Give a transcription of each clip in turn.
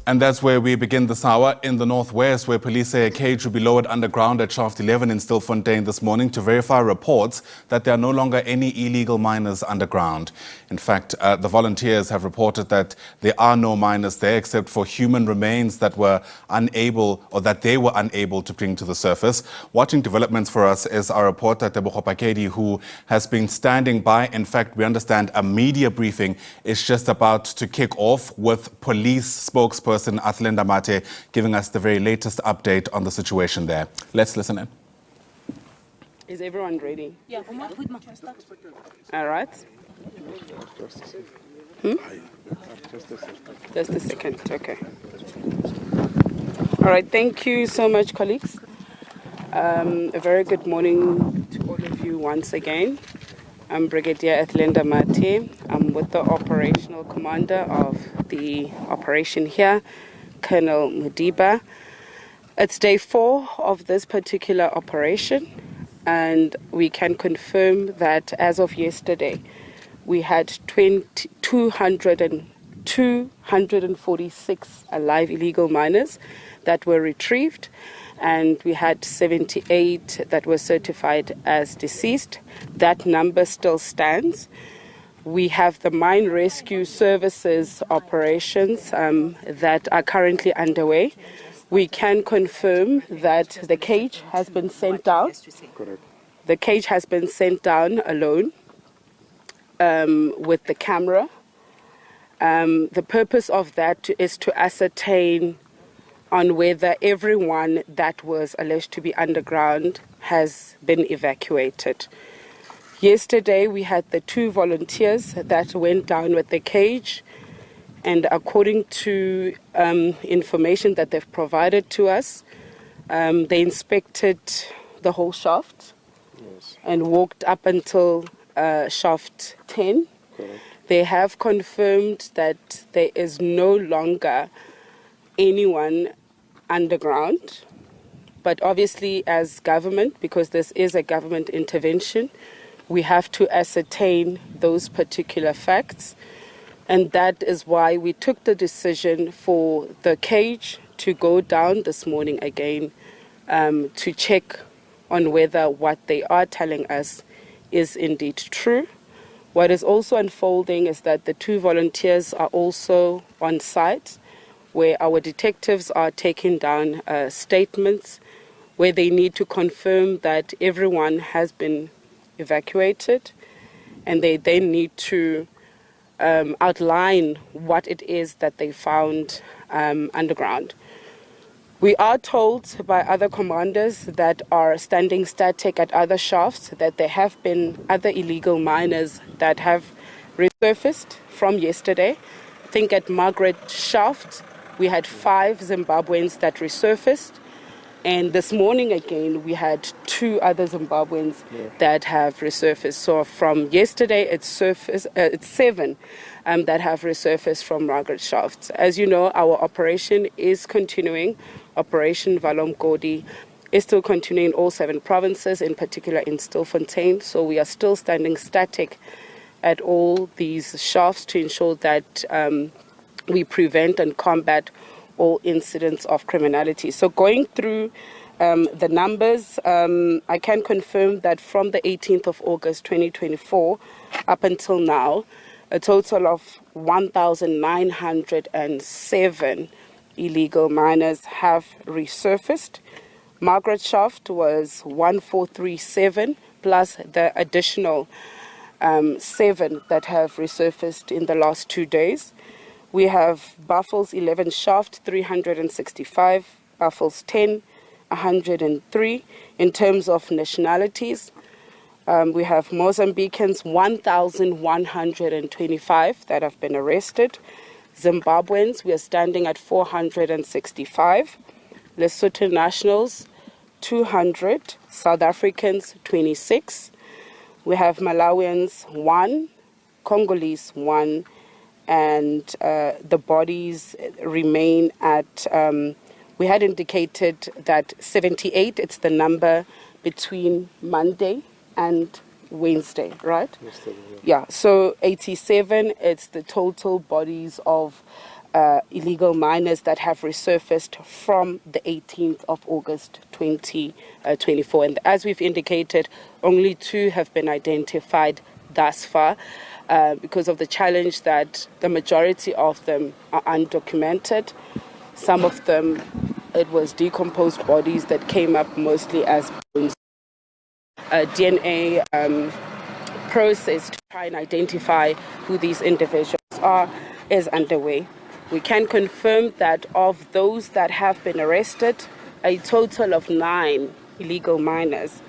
And that's where we begin this hour in the northwest, where police say a cage will be lowered underground at Shaft 11 in Stilfontein this morning to verify reports that there are no longer any illegal miners underground. In fact, the volunteers have reported that there are no miners there except for human remains that were unable to bring to the surface. Watching developments for us is our reporter Tebogo Phakedi, who has been standing by. In fact, we understand a media briefing is just about to kick off with police spokesperson Athlenda Mate giving us the very latest update on the situation there. Let's listen in. Is everyone ready? Yeah. All right. Just a second. Okay. All right. Thank you so much, colleagues. A very good morning to all of you once again. I'm Brigadier Athlenda Mate. I'm with the operational commander of the operation here, Colonel Mudiba. It's day 4 of this particular operation, and we can confirm that as of yesterday, we had 246 alive illegal miners that were retrieved, and we had 78 that were certified as deceased. That number still stands. We have the mine rescue services operations that are currently underway. We can confirm that the cage has been sent down. The cage has been sent down alone with the camera. The purpose of that is to ascertain on whether everyone that was alleged to be underground has been evacuated. Yesterday, we had the 2 volunteers that went down with the cage, and according to information that they've provided to us, they inspected the whole shaft and walked up until shaft 10. They have confirmed that there is no longer anyone underground, but obviously as government, because this is a government intervention, we have to ascertain those particular facts, and that is why we took the decision for the cage to go down this morning again to check on whether what they are telling us is indeed true. What is also unfolding is that the 2 volunteers are also on site, where our detectives are taking down statements where they need to confirm that everyone has been evacuated, and they then need to outline what it is that they found underground. We are told by other commanders that are standing static at other shafts that there have been other illegal miners that have resurfaced from yesterday. I think at Margaret Shaft, we had 5 Zimbabweans that resurfaced, and this morning again we had 2 other Zimbabweans that have resurfaced. So from yesterday it's 7 that have resurfaced from Margaret Shaft. As you know, our operation is continuing. Operation Valomgodi is still continuing in all 7 provinces, in particular in Stilfontein. So we are still standing static at all these shafts to ensure that we prevent and combat all incidents of criminality. So going through the numbers, I can confirm that from the 18th of August 2024 up until now, a total of 1,907 illegal miners have resurfaced. Margaret Shaft was 1,437 plus the additional 7 that have resurfaced in the last 2 days. We have Buffels 11 Shaft 365, Buffels 10 103. In terms of nationalities, we have Mozambicans 1,125 that have been arrested. Zimbabweans, we are standing at 465. Lesotho nationals 200. South Africans 26. We have Malawians 1, Congolese 1, and the bodies remain at, we had indicated that 78, it's the number between Monday and Wednesday, right? Yesterday, Yeah, so 87, it's the total bodies of illegal miners that have resurfaced from the 18th of August 2024. And as we've indicated, only 2 have been identified thus far because of the challenge that the majority of them are undocumented. Some of them, it was decomposed bodies that came up mostly as bones. DNA process to try and identify who these individuals are is underway. We can confirm that of those that have been arrested, a total of 9 illegal miners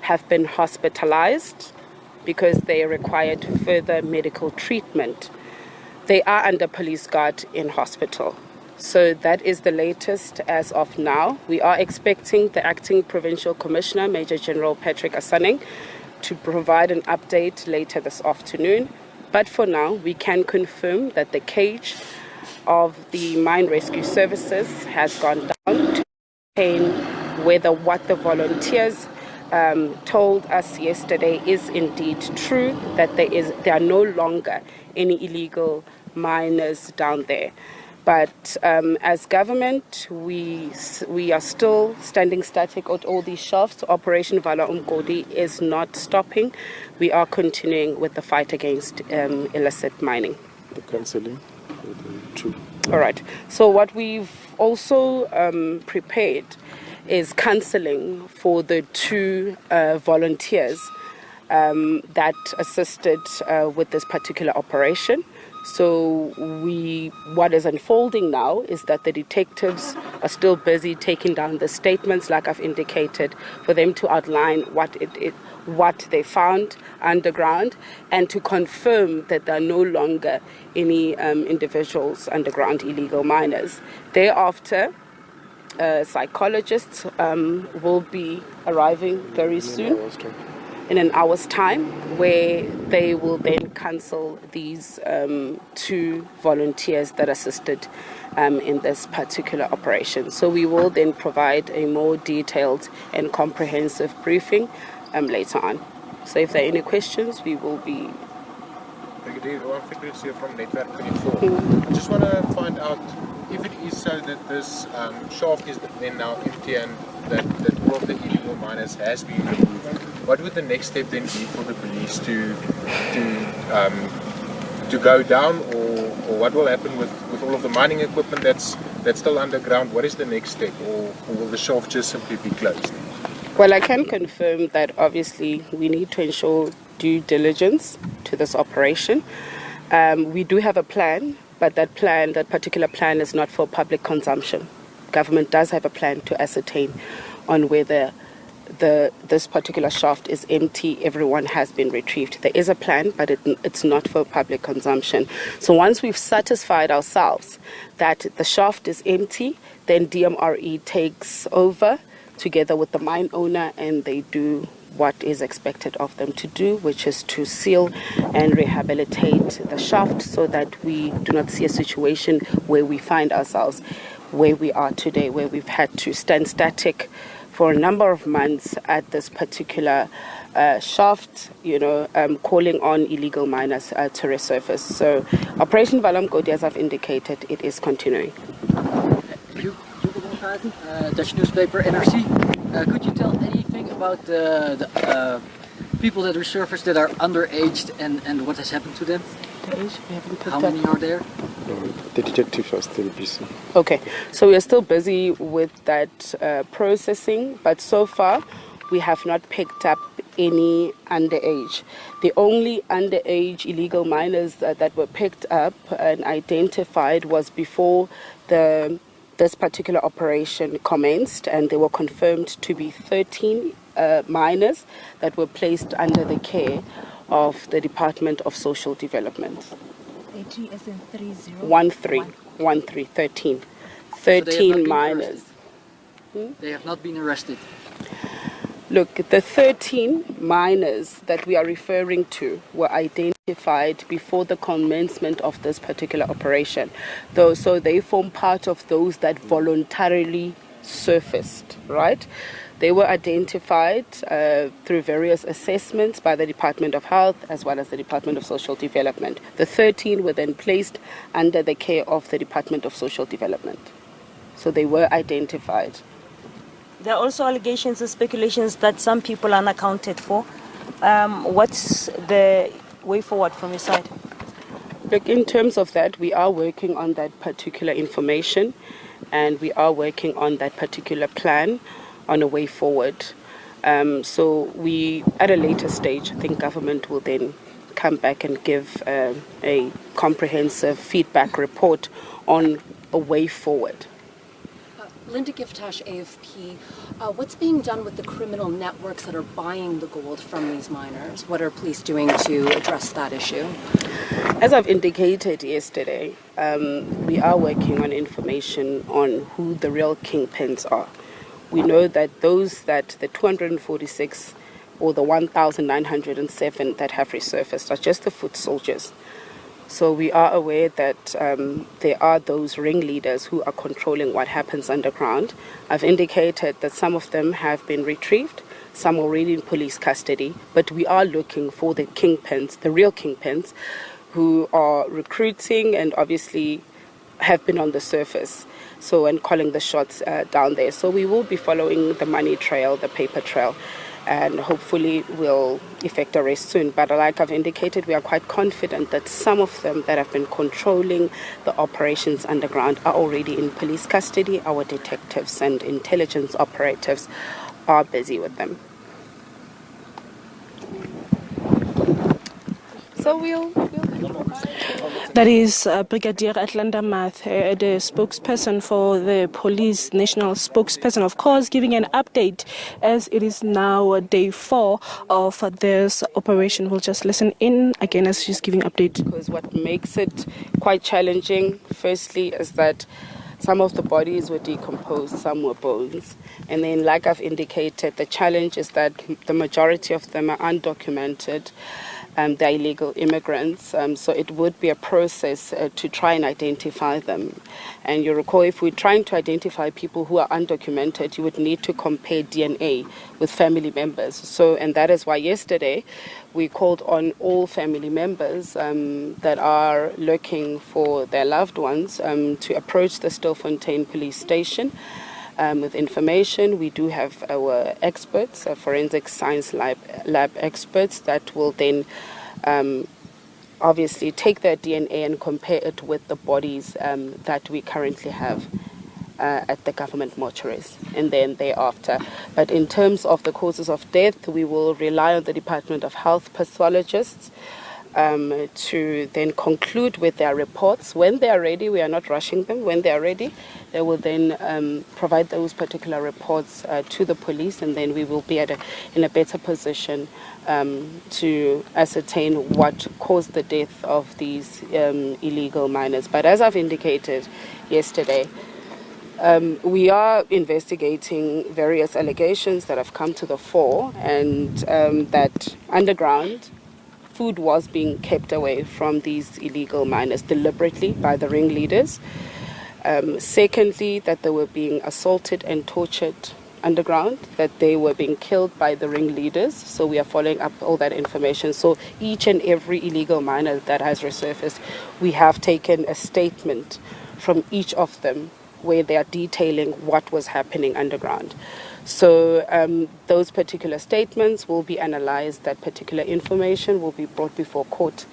have been hospitalized because they required further medical treatment. They are under police guard in hospital. So that is the latest as of now. We are expecting the Acting Provincial Commissioner, Major General Patrick Asaning, to provide an update later this afternoon. But for now, we can confirm that the cage of the Mine Rescue Services has gone down to obtain whether what the volunteers told us yesterday is indeed true, that there are no longer any illegal miners down there. But as government, we are still standing static at all these shafts. Operation Vala Umgodi is not stopping. We are continuing with the fight against illicit mining. The cancelling? All right. So what we've also prepared is cancelling for the 2 volunteers that assisted with this particular operation. So what is unfolding now is that the detectives are still busy taking down the statements, like I've indicated, for them to outline what they found underground and to confirm that there are no longer any individuals underground illegal miners. Thereafter, psychologists will be arriving very soon, in an hour's time, where they will then cancel these 2 volunteers that assisted in this particular operation. So we will then provide a more detailed and comprehensive briefing later on. So if there are any questions, we will be... Brigadier Phakedi here from Network 24. I just want to find out if it is so that this shaft is then now empty and that all of the illegal miners has been removed. What would the next step then be for the police to go down, or what will happen with all of the mining equipment that's still underground? What is the next step, or will the shaft just simply be closed? Well, I can confirm that obviously we need to ensure due diligence to this operation. We do have a plan, but that particular plan is not for public consumption. Government does have a plan to ascertain on whether this particular shaft is empty, everyone has been retrieved. There is a plan, but it's not for public consumption. So once we've satisfied ourselves that the shaft is empty, then DMRE takes over together with the mine owner, and they do what is expected of them to do, which is to seal and rehabilitate the shaft so that we do not see a situation where we find ourselves where we are today, where we've had to stand static for a number of months at this particular shaft, calling on illegal miners to resurface. So Operation Valam Kodi, as I've indicated, it is continuing. Tebogo Phakedi, Dutch newspaper NRC. Could you tell anything about the people that resurfaced that are underaged and what has happened to them? How many are there? The detectives are still busy. Okay, so we are still busy with that processing, but so far we have not picked up any underage. The only underage illegal miners that were picked up and identified was before this particular operation commenced, and they were confirmed to be 13 miners that were placed under the care of the Department of Social Development. 13 as in 13. 13 miners. They have not been arrested. Look, the 13 miners that we are referring to were identified before the commencement of this particular operation. So they form part of those that voluntarily surfaced, right? They were identified through various assessments by the Department of Health as well as the Department of Social Development. The 13 were then placed under the care of the Department of Social Development. So they were identified. There are also allegations and speculations that some people are unaccounted for. What's the way forward from your side? Look, in terms of that, we are working on that particular information and we are working on that particular plan on a way forward. So we, at a later stage, I think government will then come back and give a comprehensive feedback report on a way forward. Linda Giftash, AFP. What's being done with the criminal networks that are buying the gold from these miners? What are police doing to address that issue? As I've indicated yesterday, we are working on information on who the real kingpins are. We know that the 246 or the 1,907 that have resurfaced are just the foot soldiers. So we are aware that there are those ringleaders who are controlling what happens underground. I've indicated that some of them have been retrieved, some already in police custody, but we are looking for the kingpins, the real kingpins, who are recruiting and obviously have been on the surface, and calling the shots down there. So we will be following the money trail, the paper trail, and hopefully we'll effect arrest soon. But like I've indicated, we are quite confident that some of them that have been controlling the operations underground are already in police custody. Our detectives and intelligence operatives are busy with them. So we'll That is Brigadier Atlanta Math, the spokesperson for the police, national spokesperson, of course, giving an update as it is now day 4 of this operation. We'll just listen in again as she's giving update. Because what makes it quite challenging, firstly, is that some of the bodies were decomposed, some were bones. And then, like I've indicated, the challenge is that the majority of them are undocumented. They're illegal immigrants, so it would be a process to try and identify them. And you recall, if we're trying to identify people who are undocumented, you would need to compare DNA with family members. And that is why yesterday we called on all family members that are looking for their loved ones to approach the Stilfontein police station. With information. We do have our experts, forensic science lab experts that will then obviously take their DNA and compare it with the bodies that we currently have at the government mortuaries, and then thereafter. But in terms of the causes of death, we will rely on the Department of Health pathologists to then conclude with their reports. When they are ready, we are not rushing them. When they are ready, they will then provide those particular reports to the police, and then we will be in a better position to ascertain what caused the death of these illegal miners. But as I've indicated yesterday, we are investigating various allegations that have come to the fore, and that underground food was being kept away from these illegal miners deliberately by the ringleaders. Secondly, that they were being assaulted and tortured underground, that they were being killed by the ringleaders. So we are following up all that information. So each and every illegal miner that has resurfaced, we have taken a statement from each of them where they are detailing what was happening underground. So those particular statements will be analyzed, that particular information will be brought before court.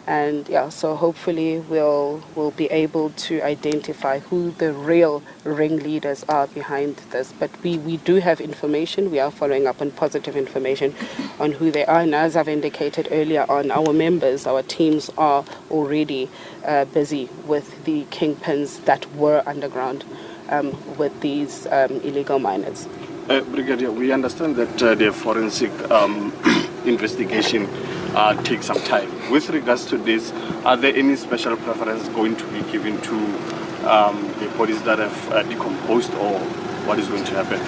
And so hopefully we'll be able to identify who the real ringleaders are behind this. But we do have information. We are following up on positive information on who they are. And as I've indicated earlier on, our members, our teams are already busy with the kingpins that were underground with these illegal miners. Brigadier, we understand that the forensic investigation takes some time. With regards to this, are there any special preference going to be given to the bodies that have decomposed, or what is going to happen?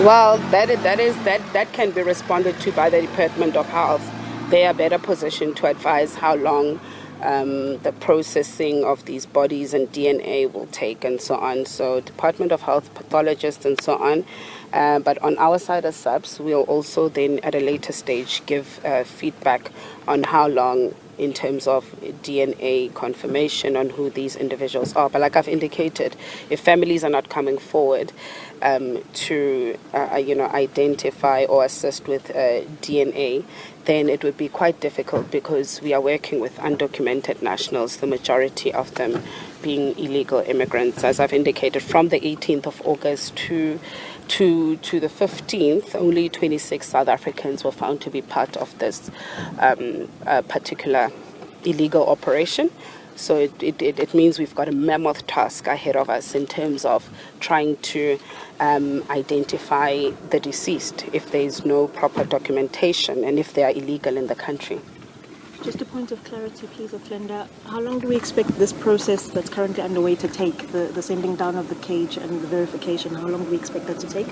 Well, that can be responded to by the Department of Health. They are better positioned to advise how long the processing of these bodies and DNA will take and so on. So Department of Health, pathologists and so on. But on our side as SABS, we'll also then at a later stage give feedback on how long in terms of DNA confirmation on who these individuals are. But like I've indicated, if families are not coming forward to identify or assist with DNA, then it would be quite difficult because we are working with undocumented nationals, the majority of them being illegal immigrants. As I've indicated, from the 18th of August to the 15th, only 26 South Africans were found to be part of this particular illegal operation. So it means we've got a mammoth task ahead of us in terms of trying to identify the deceased if there is no proper documentation and if they are illegal in the country. Just a point of clarity, please, Oflenda. How long do we expect this process that's currently underway to take, the sending down of the cage and the verification? How long do we expect that to take?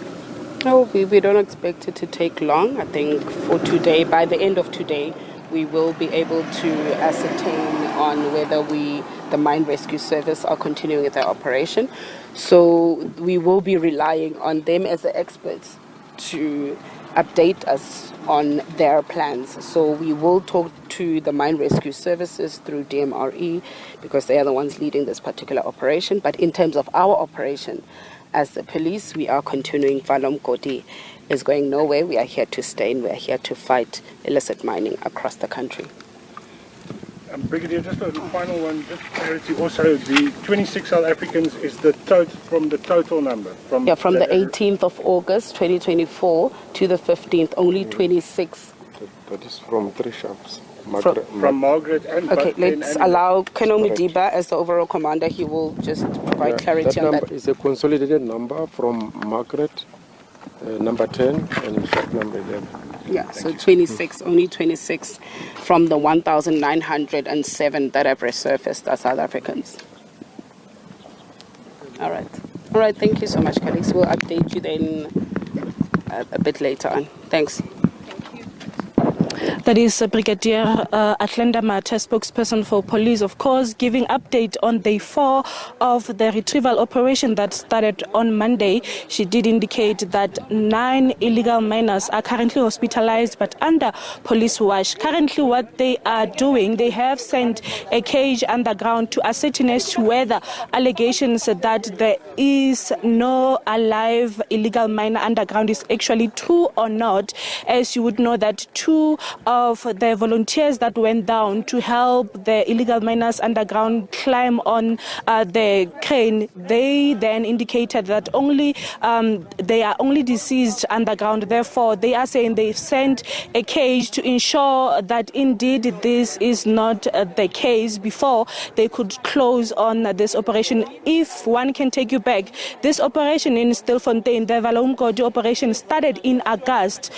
No, we don't expect it to take long. I think for today, by the end of today, we will be able to ascertain on whether the Mine Rescue Service are continuing with their operation. So we will be relying on them as the experts to update us on their plans. So we will talk to the Mine Rescue Services through DMRE because they are the ones leading this particular operation. But in terms of our operation, as the police, we are continuing. Valom Koti is going nowhere. We are here to stay and we are here to fight illicit mining across the country. Brigadier, just a final one, just clarity. Also, the 26 South Africans is from the total number? From the 18th of August 2024 to the 15th, only 26. That is from 3 shops. From Margaret and... Okay, let's allow Colonel Mudiba as the overall commander. He will just provide clarity on that. That is a consolidated number from Margaret, number 10, and shop number 11. Yeah, so 26, only 26 from the 1,907 that have resurfaced as South Africans. All right, thank you so much, colleagues. We'll update you then a bit later on. Thanks. That is Brigadier Athlenda Mathe, spokesperson for police, of course, giving update on day 4 of the retrieval operation that started on Monday. She did indicate that 9 illegal miners are currently hospitalized but under police watch. Currently what they are doing, they have sent a cage underground to ascertain as to whether allegations that there is no alive illegal miner underground is actually true or not. As you would know that 2 of the volunteers that went down to help the illegal miners underground climb on the crane, they then indicated that they are only deceased underground. Therefore, they are saying they've sent a cage to ensure that indeed this is not the case before they could close on this operation. If one can take you back, this operation in Stilfontein, the Valomgodi operation, started in August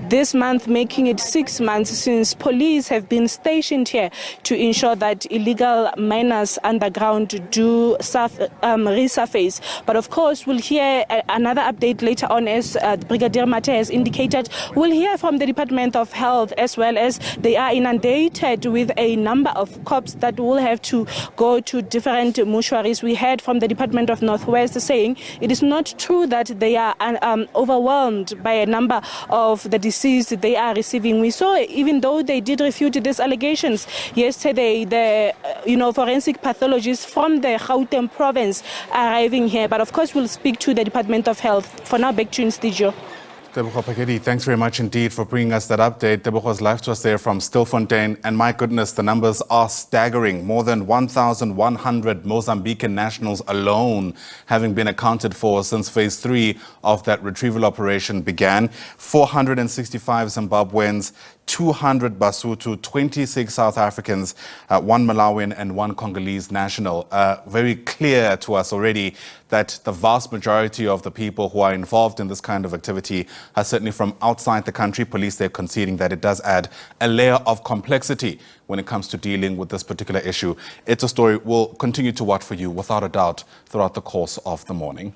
this month, making it 6 months since police have been stationed here to ensure that illegal miners underground do resurface. But of course, we'll hear another update later on, as Brigadier Mathe has indicated. We'll hear from the Department of Health, as well as they are inundated with a number of cops that will have to go to different mortuaries. We heard from the Department of Northwest saying it is not true that they are overwhelmed by a number of the deceased they are receiving. We saw, even though they did refute these allegations yesterday, the forensic pathologists from the Gauteng province arriving here. But of course, we'll speak to the Department of Health. For now, back to you in studio. Tebogo Phakedi, thanks very much indeed for bringing us that update. Tebogo's live to us there from Stilfontein. And my goodness, the numbers are staggering. More than 1,100 Mozambican nationals alone having been accounted for since phase 3 of that retrieval operation began. 465 Zimbabweans, 200 Basotho, 26 South Africans, 1 Malawian and 1 Congolese national. Very clear to us already that the vast majority of the people who are involved in this kind of activity are certainly from outside the country. Police, they're conceding that it does add a layer of complexity when it comes to dealing with this particular issue. It's a story we'll continue to watch for you without a doubt throughout the course of the morning.